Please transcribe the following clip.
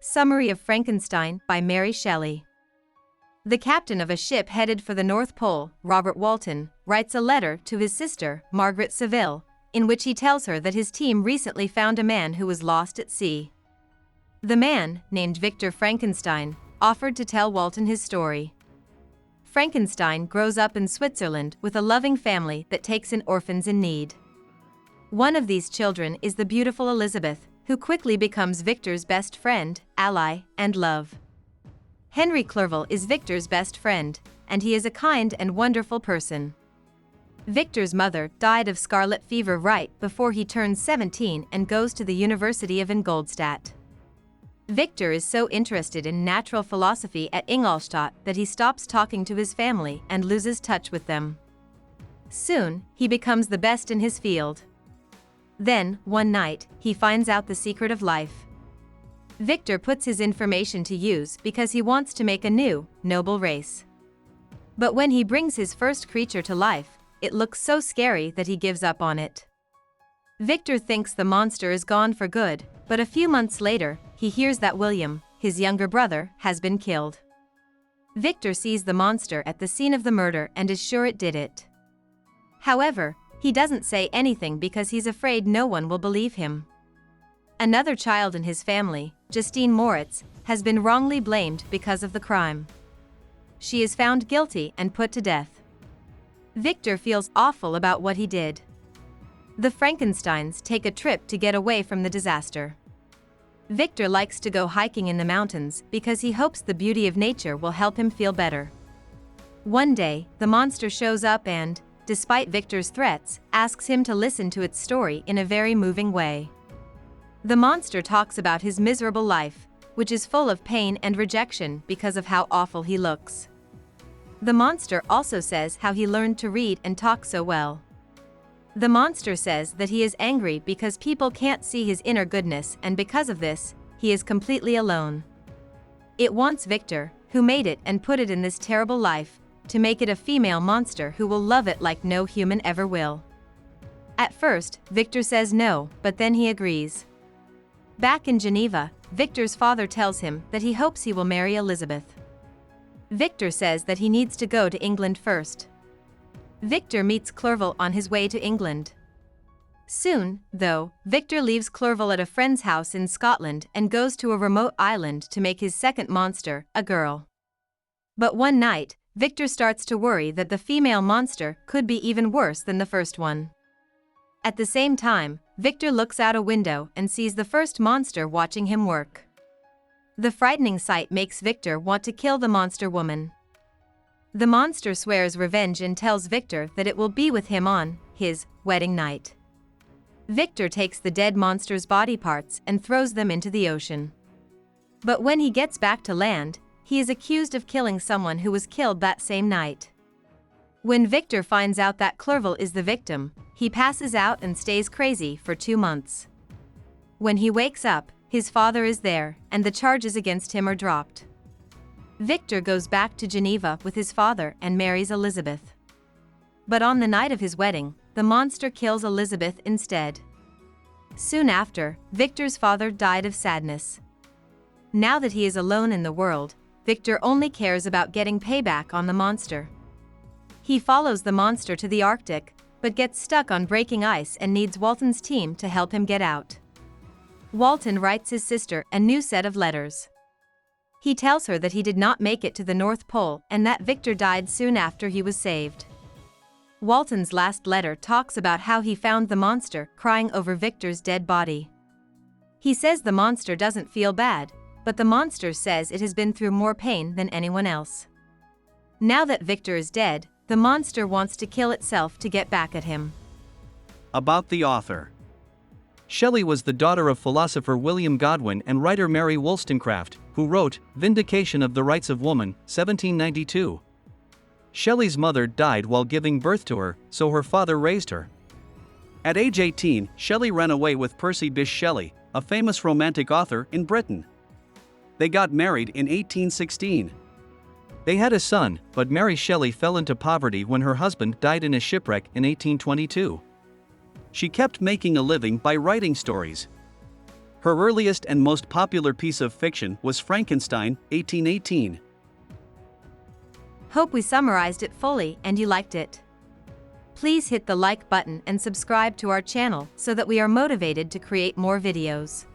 Summary of Frankenstein by Mary Shelley. The captain of a ship headed for the North Pole, Robert Walton, writes a letter to his sister, Margaret Saville, in which he tells her that his team recently found a man who was lost at sea. The man, named Victor Frankenstein, offered to tell Walton his story. Frankenstein grows up in Switzerland with a loving family that takes in orphans in need. One of these children is the beautiful Elizabeth, who quickly becomes Victor's best friend, ally, and love. Henry Clerval is Victor's best friend, and he is a kind and wonderful person. Victor's mother died of scarlet fever right before he turns 17 and goes to the University of Ingolstadt. Victor is so interested in natural philosophy at Ingolstadt that he stops talking to his family and loses touch with them. Soon, he becomes the best in his field. Then, one night, he finds out the secret of life. Victor puts his information to use because he wants to make a new, noble race. But when he brings his first creature to life, it looks so scary that he gives up on it. Victor thinks the monster is gone for good, but a few months later, he hears that William, his younger brother, has been killed. Victor sees the monster at the scene of the murder and is sure it did it. However, he doesn't say anything because he's afraid no one will believe him. Another child in his family, Justine Moritz, has been wrongly blamed because of the crime. She is found guilty and put to death. Victor feels awful about what he did. The Frankensteins take a trip to get away from the disaster. Victor likes to go hiking in the mountains because he hopes the beauty of nature will help him feel better. One day, the monster shows up and, despite Victor's threats, asks him to listen to its story in a very moving way. The monster talks about his miserable life, which is full of pain and rejection because of how awful he looks. The monster also says how he learned to read and talk so well. The monster says that he is angry because people can't see his inner goodness, and because of this, he is completely alone. It wants Victor, who made it and put it in this terrible life, to make it a female monster who will love it like no human ever will. At first, Victor says no, but then he agrees. Back in Geneva, Victor's father tells him that he hopes he will marry Elizabeth. Victor says that he needs to go to England first. Victor meets Clerval on his way to England. Soon, though, Victor leaves Clerval at a friend's house in Scotland and goes to a remote island to make his second monster, a girl. But one night, Victor starts to worry that the female monster could be even worse than the first one. At the same time, Victor looks out a window and sees the first monster watching him work. The frightening sight makes Victor want to kill the monster woman. The monster swears revenge and tells Victor that it will be with him on his wedding night. Victor takes the dead monster's body parts and throws them into the ocean. But when he gets back to land, he is accused of killing someone who was killed that same night. When Victor finds out that Clerval is the victim, he passes out and stays crazy for 2 months. When he wakes up, his father is there, and the charges against him are dropped. Victor goes back to Geneva with his father and marries Elizabeth. But on the night of his wedding, the monster kills Elizabeth instead. Soon after, Victor's father died of sadness. Now that he is alone in the world, Victor only cares about getting payback on the monster. He follows the monster to the Arctic, but gets stuck on breaking ice and needs Walton's team to help him get out. Walton writes his sister a new set of letters. He tells her that he did not make it to the North Pole and that Victor died soon after he was saved. Walton's last letter talks about how he found the monster crying over Victor's dead body. He says the monster doesn't feel bad, but the monster says it has been through more pain than anyone else. Now that Victor is dead, the monster wants to kill itself to get back at him. About the author. Shelley was the daughter of philosopher William Godwin and writer Mary Wollstonecraft, who wrote Vindication of the Rights of Woman, 1792. Shelley's mother died while giving birth to her, so her father raised her. At age 18, Shelley ran away with Percy Bysshe Shelley, a famous romantic author in Britain. They got married in 1816. They had a son, but Mary Shelley fell into poverty when her husband died in a shipwreck in 1822. She kept making a living by writing stories. Her earliest and most popular piece of fiction was Frankenstein, 1818. Hope we summarized it fully and you liked it. Please hit the like button and subscribe to our channel so that we are motivated to create more videos.